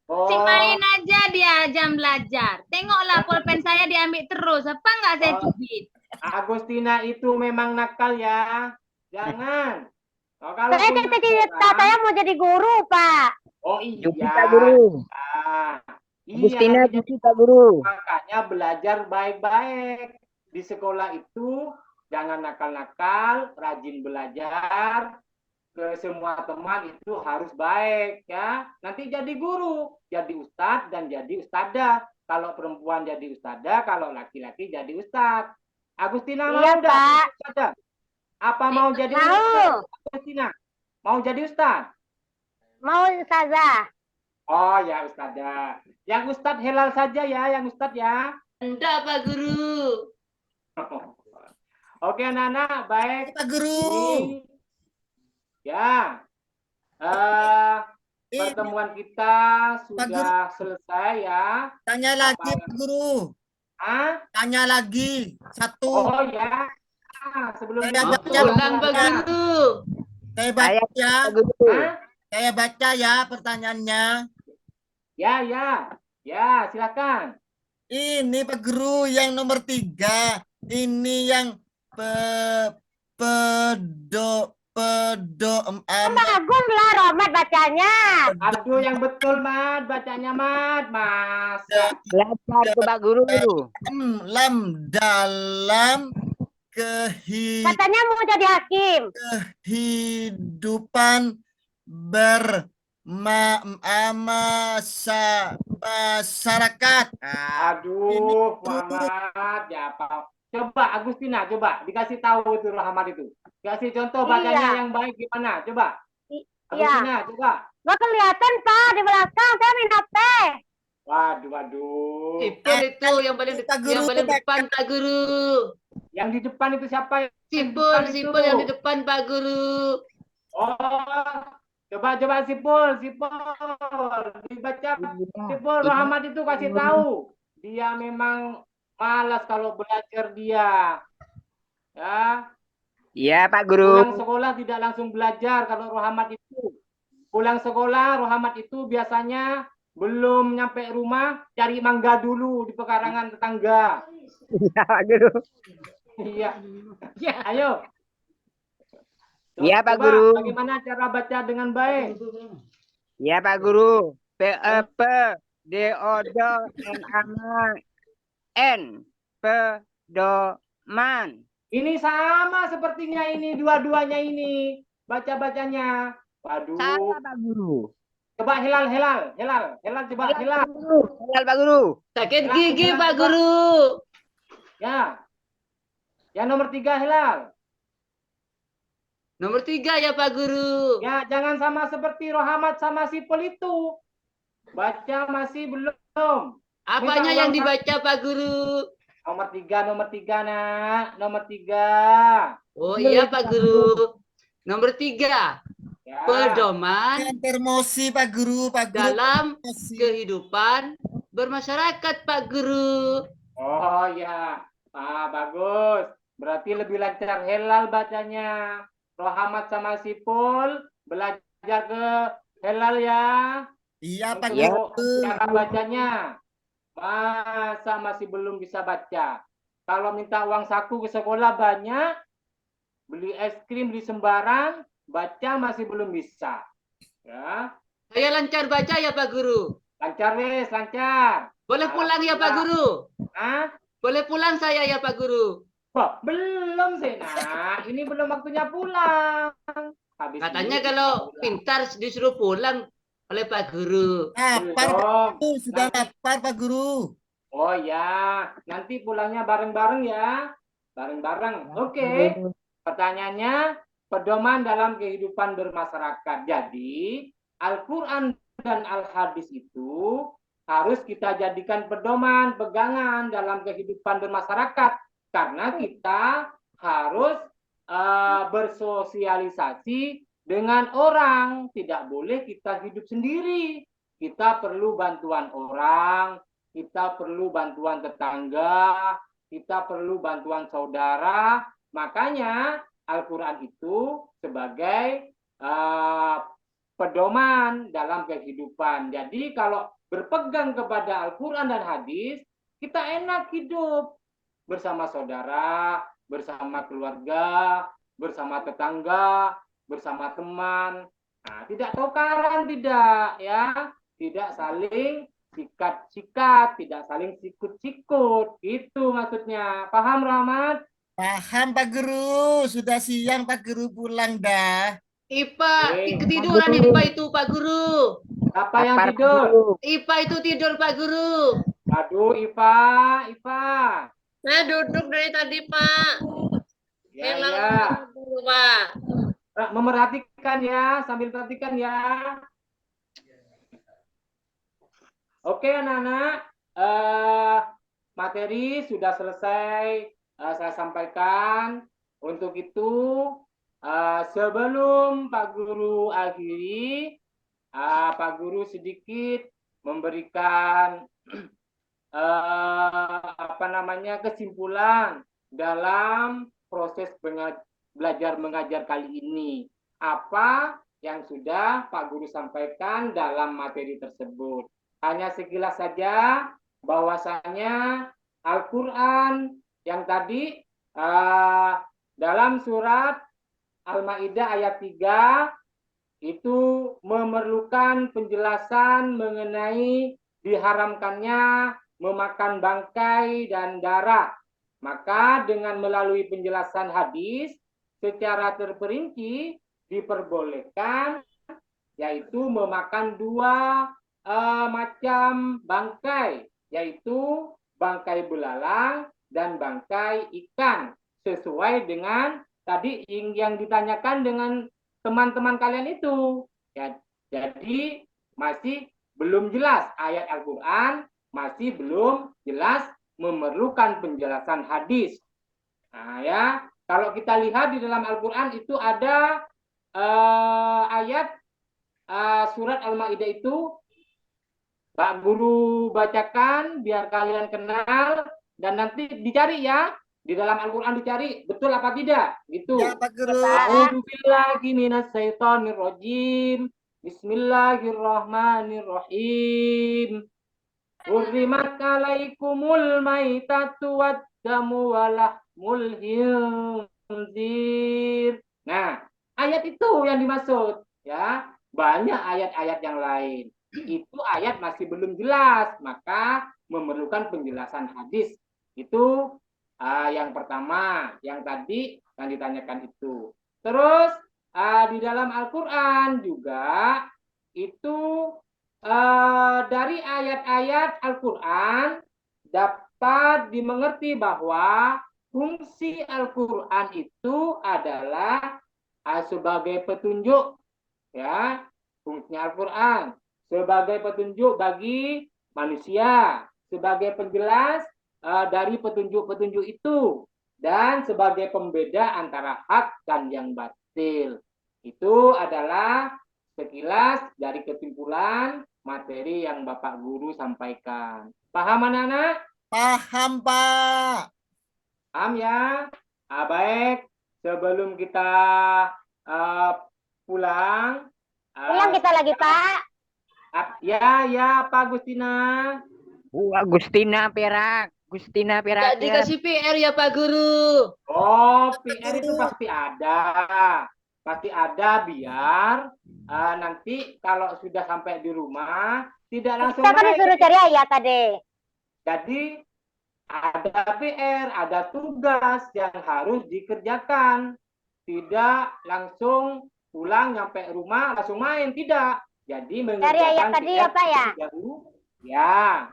Oh, Simpain aja dia jam belajar. Tengoklah pulpen saya diambil terus. Apa nggak saya cubit? Agustina itu memang nakal ya. Jangan. Oh, kalau Saya punya cita-cita orang- saya mau jadi guru, Pak. Oh Yuki iya. Pak Guru. Iya, Agustina nanti Yuki Pak Guru. makanya belajar baik-baik. Di sekolah itu jangan nakal-nakal, rajin belajar. Ke semua teman itu harus baik ya. Nanti jadi guru, jadi ustadz dan jadi ustadzah. Kalau perempuan jadi ustadzah, kalau laki-laki jadi ustadz. Agustina mau Iya, nggak Pak. jadi ustadzah? Apa mau jadi Mau. ustadz? Agustina mau jadi ustadz? Mau Ustazah. Oh ya ustadzah. Yang ustadz Helal saja ya, yang ustadz ya. Enggak Pak Guru. Oke anak-anak, baik. Pak Guru. Ini ya, Ini pertemuan kita sudah selesai ya. tanya lagi, Pak Guru. Ah, Tanya lagi. Satu. oh ya. Sebelum Saya itu, baca Ulang Pak Guru. Saya baca ya. Pak Guru. Hah? Saya baca ya pertanyaannya. Ya, ya, ya, silakan. Ini Pak Guru yang nomor 3. Ini yang pedo Bagus lah Romat bacanya. Aduh, yang betul, Mat. Bacanya, Mat. Mas. Belajar ke Pak Guru. lam dalam Katanya mau jadi hakim. kehidupan masyarakat. Aduh, Muhammad. Ya, apa? Coba, Agustina, coba. Dikasih tahu itu Rahmat itu. Kasih contoh bacanya Iya. yang baik gimana. Coba. Iya. Agustina, coba. Nggak kelihatan, Pak, di belakang. Saya main HP. Waduh, waduh. Sipul itu yang paling Pak Guru, yang paling Pak. depan Pak Guru. Yang di depan itu siapa? Yang di Sipul, depan itu? sipul yang di depan Pak Guru. Oh, coba Sipul. Dibaca Sipul, Rahmat itu kasih tahu. Dia memang malas kalau belajar dia. Ya. Iya, Pak Guru. Pulang sekolah tidak langsung belajar kalau Rohamat itu. Pulang sekolah, Rohamat itu biasanya belum nyampe rumah, cari mangga dulu di pekarangan tetangga. Iya, Pak Guru. Iya. Ayo. Iya, Pak Coba, Guru. bagaimana cara baca dengan baik? Iya, Pak Guru. P D O D N A N pedoman. Ini sama sepertinya ini dua-duanya ini baca-bacanya. Waduh. Salah, Pak Guru. Coba Hilal coba Hilal. Hilal, Pak Guru. Sakit gigi, Pak Guru. Ya. Yang nomor 3 Hilal. Nomor 3 ya, Pak Guru. Ya, jangan sama seperti Rohamat sama Sipol itu. Baca masih belum. Apanya yang dibaca, Pak Guru? Nomor 3 nak. Nomor 3. Oh iya, Pak Guru. Nomor 3. Ya. Pedoman Termosi Pak Guru, Pak Guru. dalam Termosi. kehidupan bermasyarakat, Pak Guru. Oh ya. Bagus. Berarti lebih lancar Hilal bacanya. Rohamat sama Sipol belajar ke Hilal ya. Iya Pak Iya. Guru. Cara bacanya. Masa masih belum bisa baca? Kalau minta uang saku ke sekolah banyak, beli es krim di sembarang, baca masih belum bisa. Ya, Saya lancar baca ya, Pak Guru. lancar wes, lancar. Boleh pulang ya, Pak Guru. Hah? Boleh pulang saya ya, Pak Guru. Wah, belum sih, nah. Ini belum waktunya pulang. Habis Katanya ini kalau pulang. pintar disuruh pulang oleh Pak Guru. Lapar Pak Belum. Guru, sudah lapar Pak Guru. Oh ya, nanti pulangnya bareng-bareng ya. Bareng-bareng. Oke. Pertanyaannya, pedoman dalam kehidupan bermasyarakat. Jadi, Al-Quran dan Al-Hadis itu harus kita jadikan pedoman, pegangan dalam kehidupan bermasyarakat. Karena kita harus bersosialisasi dengan orang. Tidak boleh kita hidup sendiri. Kita perlu bantuan orang, kita perlu bantuan tetangga, kita perlu bantuan saudara. Makanya Al-Quran itu sebagai pedoman dalam kehidupan. Jadi kalau berpegang kepada Al-Quran dan hadis, kita enak hidup bersama saudara, bersama keluarga, bersama tetangga, bersama teman. Nah, tidak tukaran, tidak ya, tidak saling sikat-sikat, tidak saling sikut-sikut. Itu maksudnya. Paham, Rahmat? Paham Pak Guru, sudah siang Pak Guru pulang dah. Ipa, Oke. ketiduran Ipa itu, Pak Guru. Siapa yang Lapar, Pak tidur? Guru. Ipa itu tidur, Pak Guru. Aduh, Ipa. Saya duduk dari tadi, Pak. Ya, Hilang ya. dulu, Pak. Memerhatikan ya, sambil perhatikan ya. Oke, anak-anak. Materi sudah selesai saya sampaikan. Untuk itu, sebelum Pak Guru akhiri, Pak Guru sedikit memberikan kesimpulan dalam proses belajar mengajar kali ini. Apa yang sudah Pak Guru sampaikan dalam materi tersebut. Hanya sekilas saja bahwasanya Al-Quran yang tadi dalam surat Al-Maidah ayat 3 itu memerlukan penjelasan mengenai diharamkannya memakan bangkai dan darah. Maka dengan melalui penjelasan hadis secara terperinci diperbolehkan yaitu memakan dua macam bangkai, yaitu bangkai belalang dan bangkai ikan, sesuai dengan tadi yang ditanyakan dengan teman-teman kalian itu. Ya, jadi masih belum jelas ayat Al-Quran, masih belum jelas memerlukan penjelasan hadis. Nah ya, kalau kita lihat di dalam Al-Quran itu ada ayat surat Al-Maidah itu Pak Guru bacakan biar kalian kenal dan nanti dicari ya Di dalam Al-Quran dicari, betul apa tidak? Gitu. Ya Pak Guru. A'udzubillahi minasyaitonirrajim. Bismillahirrahmanirrahim. Hurrimat alaikumul maitatu waddamu walahmul khinzir. Nah, ayat itu yang dimaksud, ya. Banyak ayat-ayat yang lain. Itu ayat masih belum jelas, maka memerlukan penjelasan hadis. Itu yang pertama, yang tadi yang ditanyakan itu. Terus di dalam Al-Quran juga itu dari ayat-ayat Al-Quran dapat dimengerti bahwa fungsi Al-Quran itu adalah sebagai petunjuk, ya, fungsinya Al-Quran sebagai petunjuk bagi manusia, sebagai penjelas dari petunjuk-petunjuk itu, dan sebagai pembeda antara hak dan yang batil. Itu adalah sekilas dari kesimpulan materi yang Bapak Guru sampaikan. Paham anak-anak? Paham Pak. Paham ya? Baik, sebelum kita pulang. Pulang kita lagi, Pak. Ya, Pak Agustina. Agustina Perak. Gustina Perak. Tidak dikasih PR ya Pak Guru. Oh, PR itu pasti ada. Pasti ada biar nanti kalau sudah sampai di rumah tidak langsung Kita kan disuruh cari ayat tadi. Jadi ada PR, ada tugas yang harus dikerjakan. Tidak langsung pulang nyampe rumah langsung main, tidak. Jadi Cari ayat tadi PR apa ya? dulu. Ya,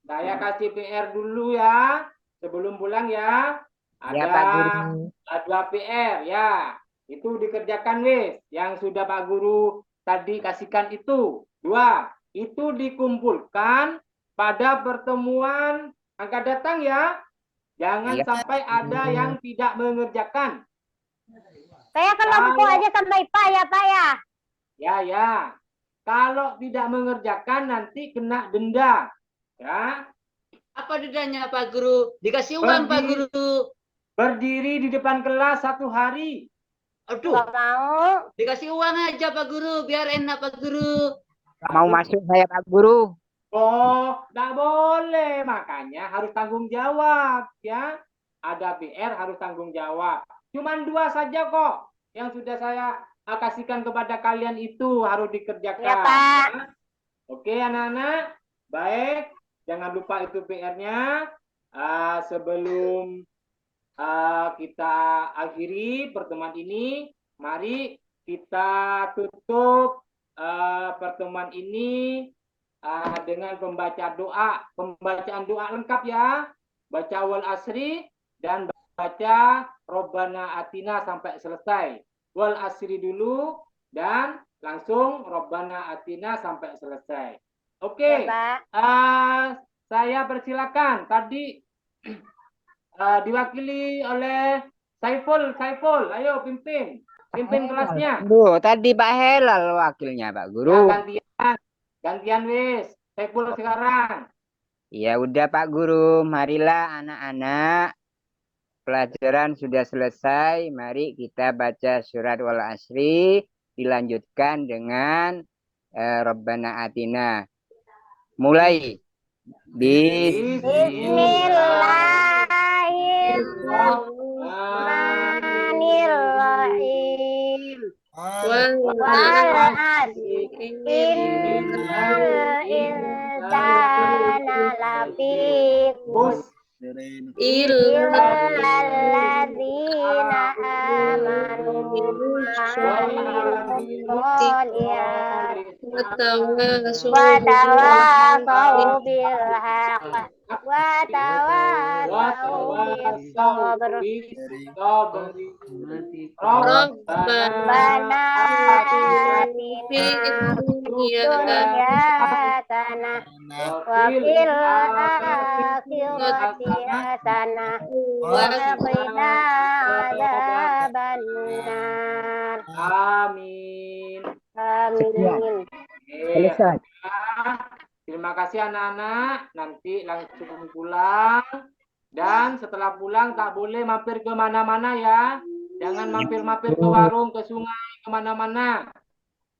saya kasih PR dulu ya sebelum pulang ya. Ya Pak Guru. Ada 2 PR ya. Itu dikerjakan wis. Yang sudah Pak Guru tadi kasihkan itu. 2. Itu dikumpulkan pada pertemuan akan datang ya. Jangan sampai ada yang tidak mengerjakan. Saya kelompok aja sama IPA ya, Pak ya. Ya. Kalau tidak mengerjakan nanti kena denda. Ya. Apa dendanya Pak Guru? Dikasih uang Pak Guru. Berdiri di depan kelas 1 hari. Aduh, Gak mau. dikasih uang aja Pak Guru, biar enak Pak Guru. Gak mau masuk saya Pak Guru. Oh, tidak boleh. Makanya harus tanggung jawab. Ya. Ada PR harus tanggung jawab. Cuman 2 saja kok. Yang sudah saya kasihkan kepada kalian itu harus dikerjakan. Ya, Pak. Oke, anak-anak. Baik. Jangan lupa itu PR-nya. Sebelum kita akhiri pertemuan ini, mari kita tutup pertemuan ini dengan pembacaan doa lengkap ya. Baca wal asri dan baca Robbana Atina sampai selesai. Wal asri dulu dan langsung Robbana Atina sampai selesai. Oke. Ya, Pak. Saya persilakan. Tadi diwakili oleh Saiful. Ayo pimpin kelasnya. Duh, tadi Pak Helal wakilnya Pak Guru. Gantian wis. Saiful sekarang. Ya udah Pak Guru, marilah anak-anak. Pelajaran sudah selesai, mari kita baca surat wal asri, dilanjutkan dengan Rabbana Atina. Mulai. Bismillahirrahmanirrahim. Wal asri innal insana lafi khusr illalladzina amanu wa tawassaw bil haqq wa tawassaw bis sabr. Rabbana atina dunya hasanah wa fil akhirati hasanah wa qina adzabannar. Amin. Amin. Selesai. Terima kasih anak-anak. Nanti langsung pulang Dan setelah pulang tak boleh mampir ke mana-mana ya. Jangan mampir-mampir ke warung, ke sungai, kemana-mana.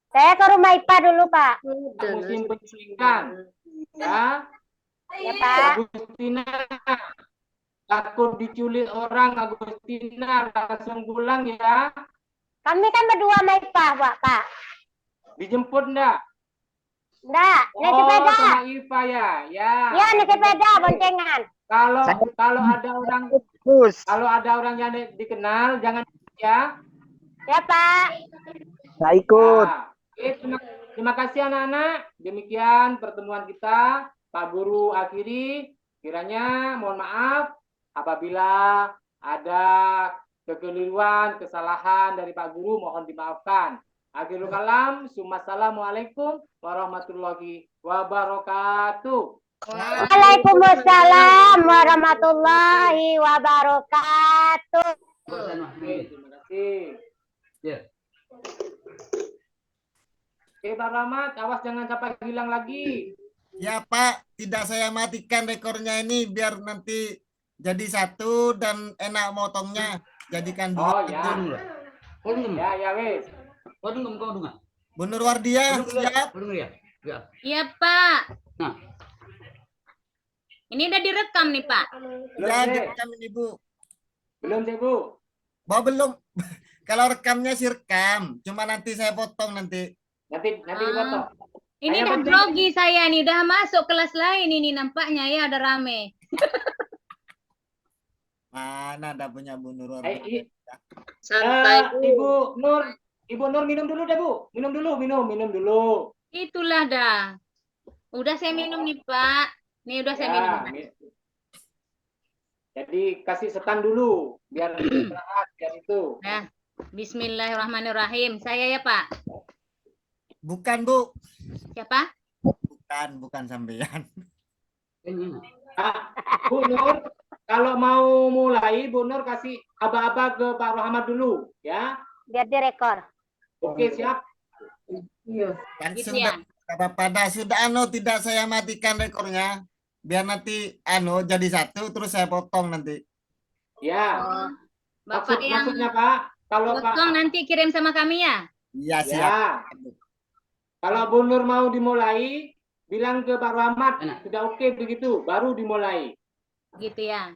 Saya ke rumah IPA dulu, Pak. Musim penculikan. Ya, Ya, Pak. Agustina. Takut diculik orang, Agustina. Langsung pulang ya. Kami kan berdua sama IPA, Pak. Dijemput enggak? Enggak, naik Oh, sepeda. sama Iva ya. Ya. Ya, naik sepeda, boncengan. Kalau ada orang Terus. kalau ada orang yang dikenal jangan ya. Ya, Pak. Saya ikut. Nah, oke, terima kasih anak-anak. Demikian pertemuan kita. Pak Guru akhiri. Kiranya mohon maaf apabila ada kekeliruan, kesalahan dari Pak Guru mohon dimaafkan. Akhirul kalam. Assalamualaikum warahmatullahi wabarakatuh. Waalaikumsalam warahmatullahi wabarakatuh. Oke, terima kasih. Ya. Oke, Pak Rahmat, awas jangan sampai hilang lagi. Ya Pak, tidak saya matikan rekornya ini biar nanti jadi satu dan enak motongnya. Jadikan Oh dua. ya. Ya, ya wes. Bu Nurwardiah, siap? Iya, Pak. Nah. Ini udah direkam nih, Pak. Belum, Ya, deh. direkam ini Bu. Belum deh, Bu. Belum. Kalau rekamnya sih rekam, cuma nanti saya potong nanti. Nanti Ah. dipotong. Ini Ayo, udah Pak. grogi saya nih, udah masuk kelas lain ini nampaknya ya, ada rame. Mana ada punya Bu Eh, Nurwardiah? Santai. Ibu Nur minum dulu deh, Bu. Minum dulu. Itulah dah. Udah saya minum nih, Pak. Nih udah saya minum. Jadi kasih setan dulu biar istirahat biar itu. Nah, bismillahirrahmanirrahim. Saya ya, Pak. Bukan Bu, Siapa? bukan sampean. Bu Nur, kalau mau mulai Bu Nur kasih aba-aba ke Pak Rahmat dulu ya. Biar direkor. Oke, siap. Kan Gitu sudah ya. pada sudah tidak saya matikan rekornya. Biar nanti jadi satu terus saya potong nanti. Ya. Oh, Bapak yang Maksudnya Pak, kalau Pak potong nanti kirim sama kami ya. Iya, siap. ya. Kalau Bu Nur mau dimulai, bilang ke Pak Rahmat sudah oke begitu, baru dimulai. Gitu ya.